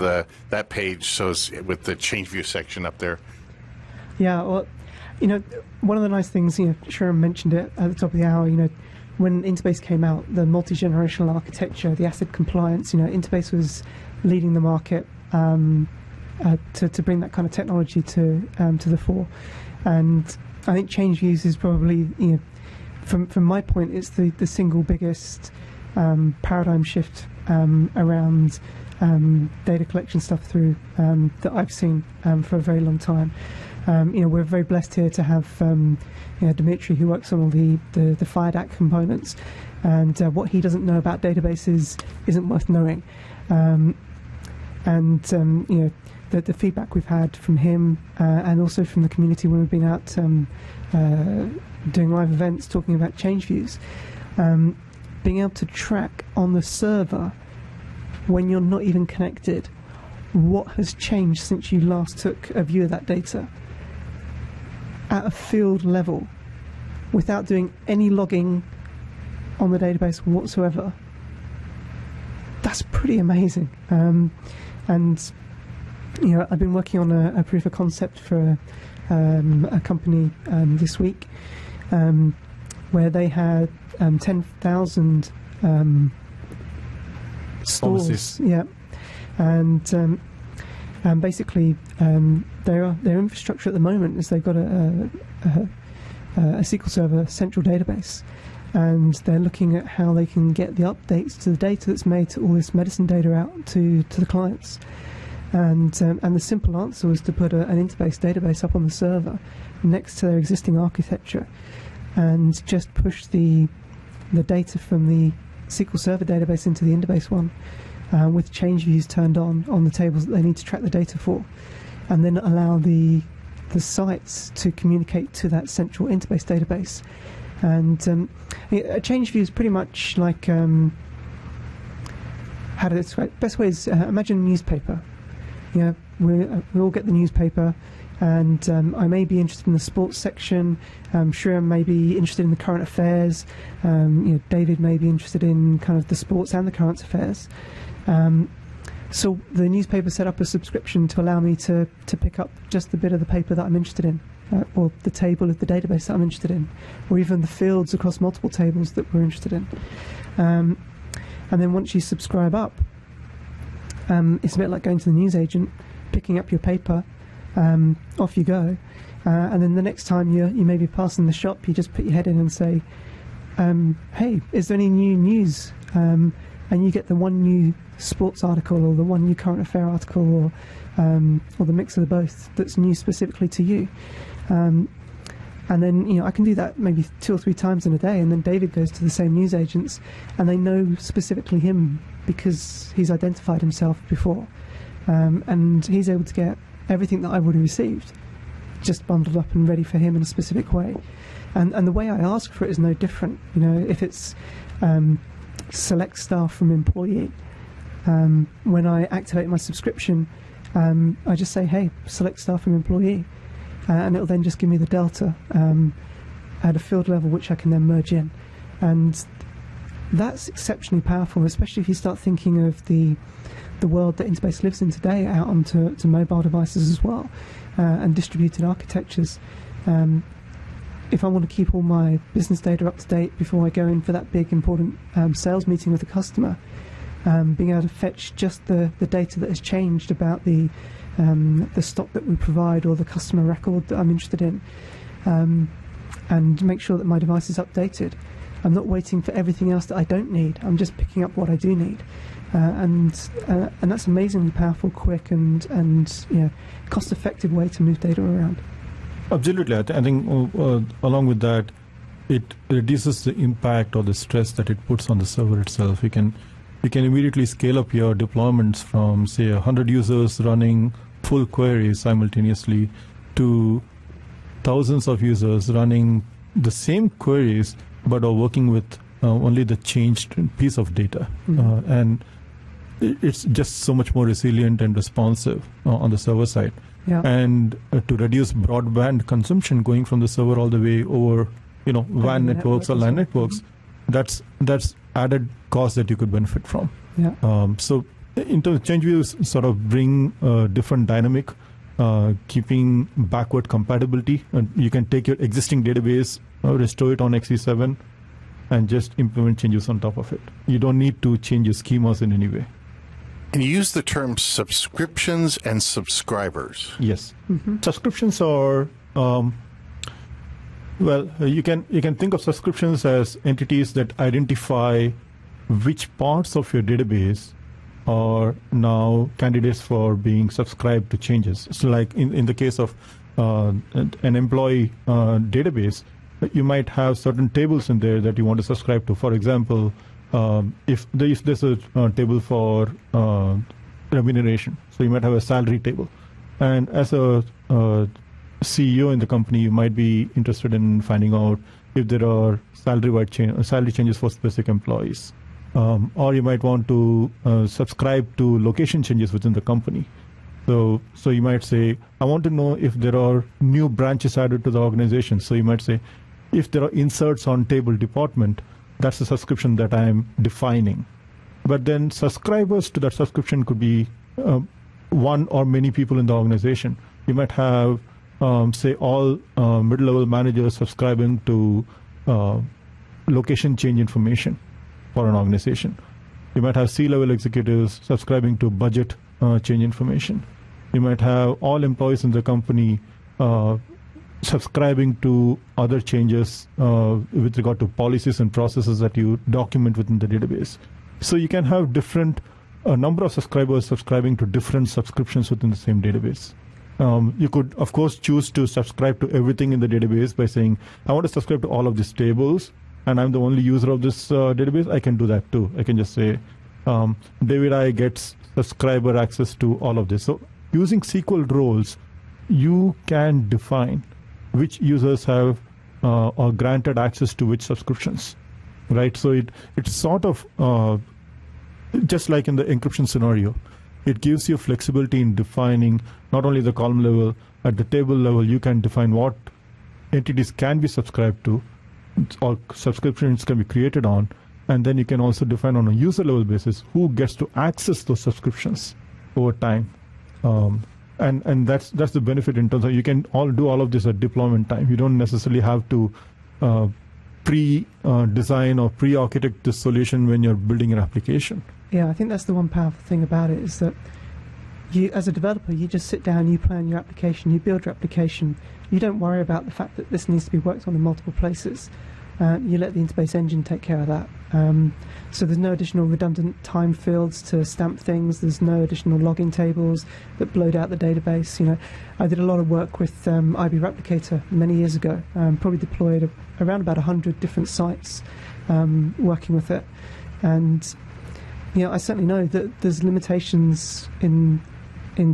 that page, so it's with the change view section up there. Yeah, well, one of the nice things, Sriram mentioned it at the top of the hour, when InterBase came out, the multi-generational architecture, the ACID compliance, InterBase was leading the market to bring that kind of technology to the fore. And I think change views is probably, from my point, it's the single biggest paradigm shift around data collection stuff through that I've seen for a very long time. We're very blessed here to have Dimitri, who works on all the FIREDAC components, and what he doesn't know about databases isn't worth knowing. The feedback we've had from him and also from the community when we've been out doing live events talking about change views, being able to track on the server when you're not even connected what has changed since you last took a view of that data at a field level without doing any logging on the database whatsoever. That's pretty amazing. I've been working on a proof of concept for a company this week where they had 10,000 stores. Yeah, and basically their infrastructure at the moment is they've got a SQL Server central database, and they're looking at how they can get the updates to the data that's made to all this medicine data out to the clients. And the simple answer was to put an InterBase database up on the server next to their existing architecture, and just push the data from the SQL Server database into the InterBase one, with change views turned on the tables that they need to track the data for, and then allow the sites to communicate to that central InterBase database. And a change view is pretty much like how to describe. Best way is imagine a newspaper. We all get the newspaper, and I may be interested in the sports section. Sriram may be interested in the current affairs. David may be interested in kind of the sports and the current affairs. So the newspaper set up a subscription to allow me to pick up just the bit of the paper that I'm interested in, or the table of the database that I'm interested in, or even the fields across multiple tables that we're interested in. And then once you subscribe up, it's a bit like going to the newsagent, picking up your paper, off you go. And then the next time you may be passing the shop, you just put your head in and say, hey, is there any new news? And you get the one new sports article or the one new current affair article or the mix of the both that's new specifically to you. And then, I can do that maybe 2 or 3 times in a day, and then David goes to the same news agents, and they know specifically him because he's identified himself before. And he's able to get everything that I would have received just bundled up and ready for him in a specific way. And the way I ask for it is no different. If it's select staff from employee, when I activate my subscription, I just say, hey, select staff from employee. And it'll then just give me the delta at a field level, which I can then merge in. And that's exceptionally powerful, especially if you start thinking of the world that InterBase lives in today out onto mobile devices as well, and distributed architectures. If I want to keep all my business data up to date before I go in for that big important sales meeting with the customer, being able to fetch just the data that has changed about the stock that we provide or the customer record that I'm interested in, and make sure that my device is updated. I'm not waiting for everything else that I don't need. I'm just picking up what I do need, and that's amazingly powerful, quick, and cost-effective way to move data around. Absolutely, I think along with that, it reduces the impact or the stress that it puts on the server itself. You can immediately scale up your deployments from, say, 100 users running full queries simultaneously to thousands of users running the same queries but are working with only the changed piece of data. Mm-hmm. And it's just so much more resilient and responsive on the server side. Yeah. And to reduce broadband consumption going from the server all the way over, WAN networks or LAN networks, that's added cost that you could benefit from. Yeah. So in terms of change views, sort of bring a different dynamic, keeping backward compatibility. You can take your existing database, restore it on XE7, and just implement changes on top of it. You don't need to change your schemas in any way. And you use the term subscriptions and subscribers. Yes. Mm-hmm. Subscriptions are, you can think of subscriptions as entities that identify which parts of your database are now candidates for being subscribed to changes. So like in the case of an employee database, you might have certain tables in there that you want to subscribe to. For example, if there's a table for remuneration, so you might have a salary table. And as a CEO in the company, you might be interested in finding out if there are salary changes for specific employees. Or you might want to subscribe to location changes within the company. So you might say, I want to know if there are new branches added to the organization. So you might say, if there are inserts on table department, that's the subscription that I'm defining. But then subscribers to that subscription could be one or many people in the organization. You might have, say, all middle-level managers subscribing to location change information for an organization. You might have C-level executives subscribing to budget change information. You might have all employees in the company subscribing to other changes with regard to policies and processes that you document within the database. So you can have a number of subscribers subscribing to different subscriptions within the same database. You could, of course, choose to subscribe to everything in the database by saying, I want to subscribe to all of these tables, and I'm the only user of this database. I can do that too. I can just say, David I gets subscriber access to all of this. So using SQL roles, you can define which users have or granted access to which subscriptions, right? So it's sort of just like in the encryption scenario. It gives you flexibility in defining not only the column level, at the table level, you can define what entities can be subscribed to, or subscriptions can be created on, and then you can also define on a user level basis who gets to access those subscriptions over time. And that's the benefit in terms of you can do all of this at deployment time. You don't necessarily have to pre-design or pre-architect this solution when you're building an application. Yeah, I think that's the one powerful thing about it is that you, as a developer, you just sit down, you plan your application, you build your application, you don't worry about the fact that this needs to be worked on in multiple places. You let the InterBase engine take care of that. So there's no additional redundant time fields to stamp things. There's no additional login tables that blowed out the database. I did a lot of work with IB Replicator many years ago. Probably deployed around about 100 different sites working with it. And I certainly know that there's limitations in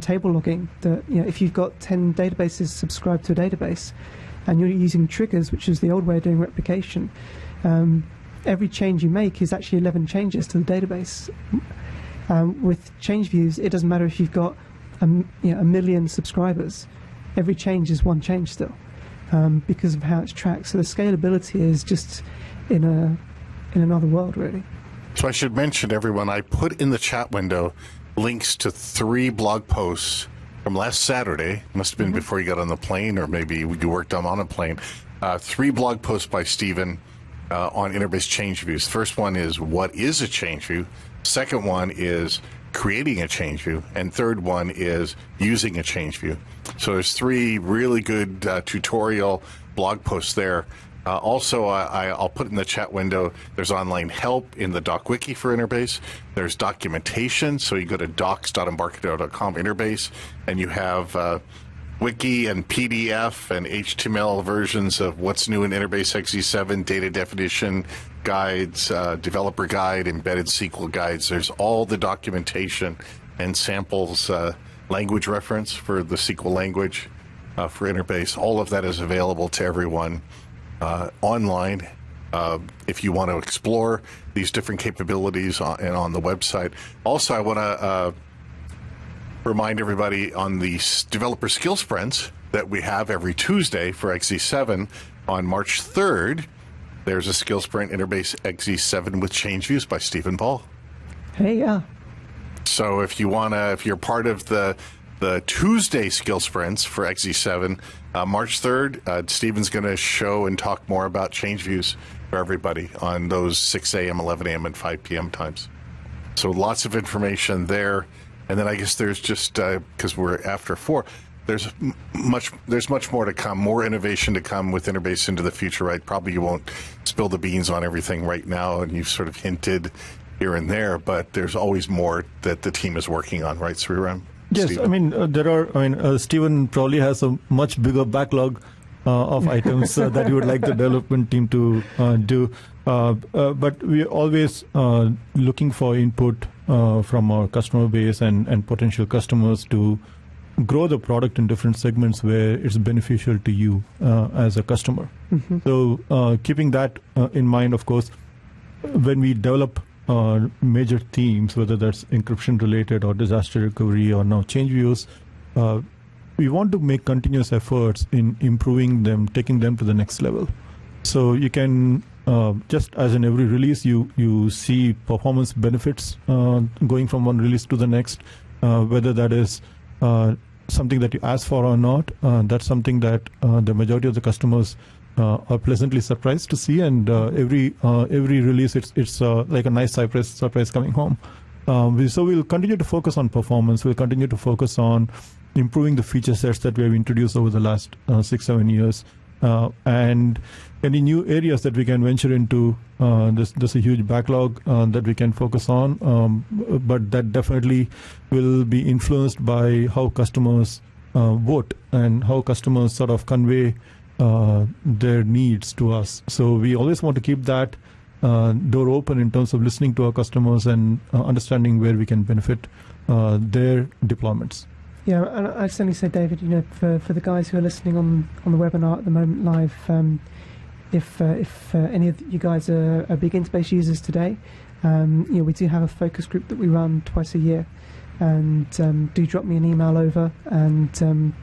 table logging. That if you've got 10 databases subscribed to a database, and you're using triggers, which is the old way of doing replication, every change you make is actually 11 changes to the database. With change views, it doesn't matter if you've got a million subscribers. Every change is one change still, because of how it's tracked. So the scalability is just in another world, really. So I should mention, everyone, I put in the chat window links to 3 blog posts from last Saturday. Must have been before you got on the plane, or maybe you worked on a plane. 3 blog posts by Stephen on InterBase change views. First one is, what is a change view? Second one is creating a change view. And third one is using a change view. So there's 3 really good tutorial blog posts there. Also, I'll put in the chat window, there's online help in the doc wiki for InterBase. There's documentation, so you go to docs.embarcadero.com InterBase, and you have wiki and PDF and HTML versions of what's new in InterBase XE7, data definition guides, developer guide, embedded SQL guides. There's all the documentation and samples, language reference for the SQL language for InterBase. All of that is available to everyone online if you want to explore these different capabilities and on the website. Also, I want to remind everybody on the developer skill sprints that we have every Tuesday for XE7 on March 3rd. There's a skill sprint, InterBase XE7 with change views by Stephen Paul. Hey, yeah. So if you're part of the Tuesday skill sprints for XE7, March 3rd, Stephen's going to show and talk more about change views for everybody on those 6 a.m., 11 a.m., and 5 p.m. times. So lots of information there. And then I guess there's just, because we're after 4, there's much more to come, more innovation to come with InterBase into the future, right? Probably you won't spill the beans on everything right now, and you've sort of hinted here and there, but there's always more that the team is working on, right, Sriram? Yes, Stephen? Stephen probably has a much bigger backlog of items that he would like the development team to do. But we're always looking for input from our customer base and potential customers to grow the product in different segments where it's beneficial to you as a customer. Mm-hmm. So keeping that in mind, of course, when we develop major themes, whether that's encryption related or disaster recovery or now change views, we want to make continuous efforts in improving them, taking them to the next level. So you can, just as in every release, you see performance benefits going from one release to the next, whether that is something that you ask for or not. That's something that the majority of the customers are pleasantly surprised to see, and every release it's like a nice surprise coming home. So we'll continue to focus on performance. We'll continue to focus on improving the feature sets that we have introduced over the last 6-7 years, and any new areas that we can venture into. There's a huge backlog that we can focus on, but that definitely will be influenced by how customers vote and how customers sort of convey their needs to us. So we always want to keep that door open in terms of listening to our customers and understanding where we can benefit their deployments. Yeah, and I'd certainly say, David, for the guys who are listening on the webinar at the moment live, if any of you guys are big InterBase users today, we do have a focus group that we run twice a year, and do drop me an email over, and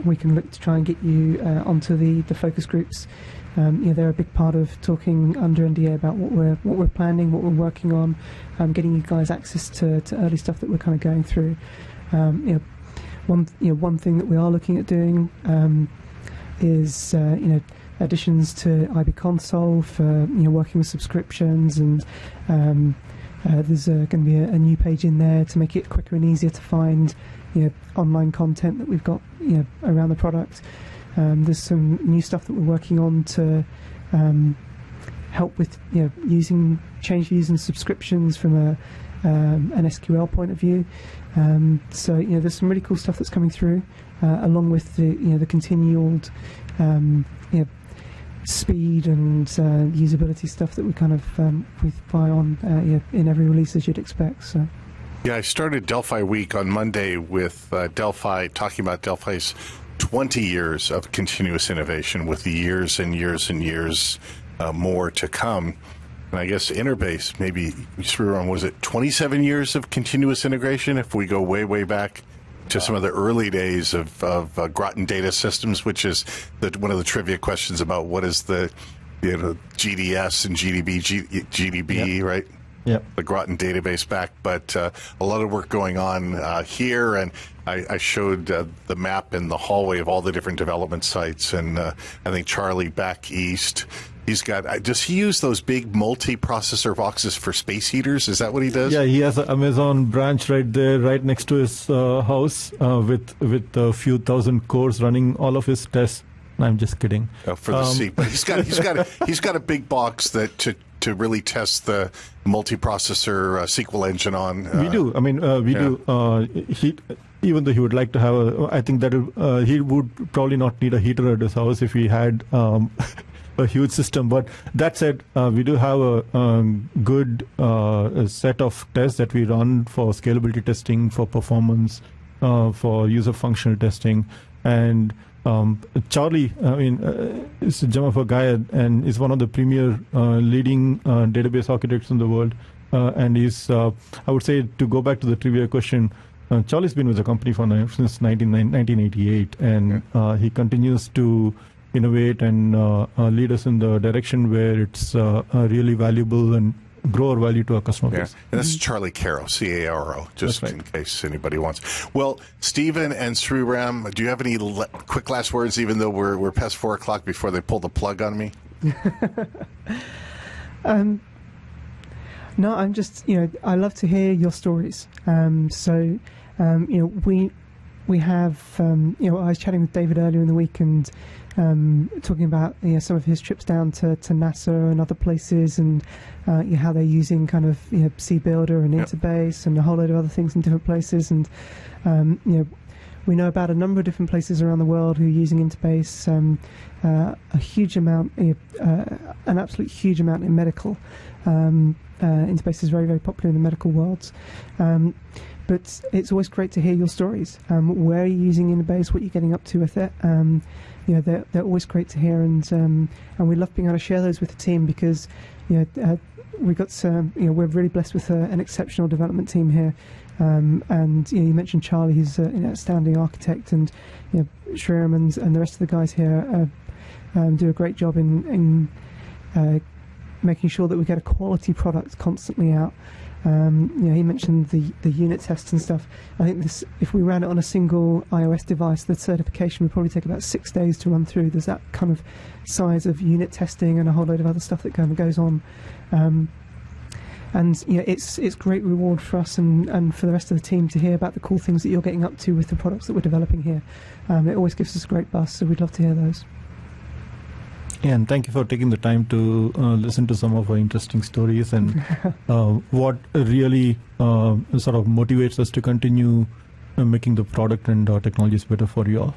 we can look to try and get you onto the focus groups. They're a big part of talking under NDA about what we're planning, what we're working on, getting you guys access to early stuff that we're kind of going through. One thing that we are looking at doing is additions to IB Console for working with subscriptions, and there's going to be a new page in there to make it quicker and easier to find online content that we've got around the product. There's some new stuff that we're working on to help with using subscriptions from an SQL point of view. So there's some really cool stuff that's coming through, along with the continued speed and usability stuff that we kind of we buy on in every release, as you'd expect. So. Yeah, I started Delphi Week on Monday with Delphi, talking about Delphi's 20 years of continuous innovation, with years and years and years more to come. And I guess InterBase, maybe, Sriram, was it 27 years of continuous integration if we go way, way back to some of the early days of Groton Data Systems, which is one of the trivia questions about what is the GDS and GDB, yep. Right? Yep. The Groton database back, but a lot of work going on here, and I showed the map in the hallway of all the different development sites, and I think Charlie back east, he's got, does he use those big multi-processor boxes for space heaters? Is that what he does? Yeah, he has an Amazon branch right there, right next to his house, with a few thousand cores running all of his tests. I'm just kidding. Oh, for the seat, but he's got a big box that to really test the multiprocessor SQL engine on. We do. I mean, we do. Even though he would like to have I think that he would probably not need a heater at his house if he had a huge system. But that said, we do have a good set of tests that we run for scalability testing, for performance, for user functional testing, and Charlie, I mean, is a gem of a guy, and is one of the premier leading database architects in the world. And he's, I would say, to go back to the trivia question, Charlie's been with the company since 1988, and he continues to innovate and lead us in the direction where it's really valuable and grow our value to our customer base. And this is Charlie Caro, C-A-R-O, just in case anybody wants. Well, Stephen and Sriram, do you have any quick last words, even though we're past 4 o'clock, before they pull the plug on me? No, I'm just, I love to hear your stories. We have, I was chatting with David earlier in the week and talking about some of his trips down to NASA and other places, and how they're using kind of C Builder and InterBase and a whole load of other things in different places. And we know about a number of different places around the world who are using InterBase. A huge amount, an absolute huge amount in medical. InterBase is very, very popular in the medical world. But it's always great to hear your stories. Where are you using InterBase? What are you getting up to with it? They're always great to hear, and we love being able to share those with the team, because we've got we're really blessed with an exceptional development team here. And you mentioned Charlie, who's an outstanding architect, and Sriram and the rest of the guys here do a great job in making sure that we get a quality product constantly out. He mentioned the unit tests and stuff. I think if we ran it on a single iOS device, the certification would probably take about 6 days to run through. There's that kind of size of unit testing and a whole load of other stuff that kind of goes on. And it's great reward for us and for the rest of the team to hear about the cool things that you're getting up to with the products that we're developing here. It always gives us a great buzz, so we'd love to hear those. Yeah, and thank you for taking the time to listen to some of our interesting stories, and what really sort of motivates us to continue making the product and technologies better for you all.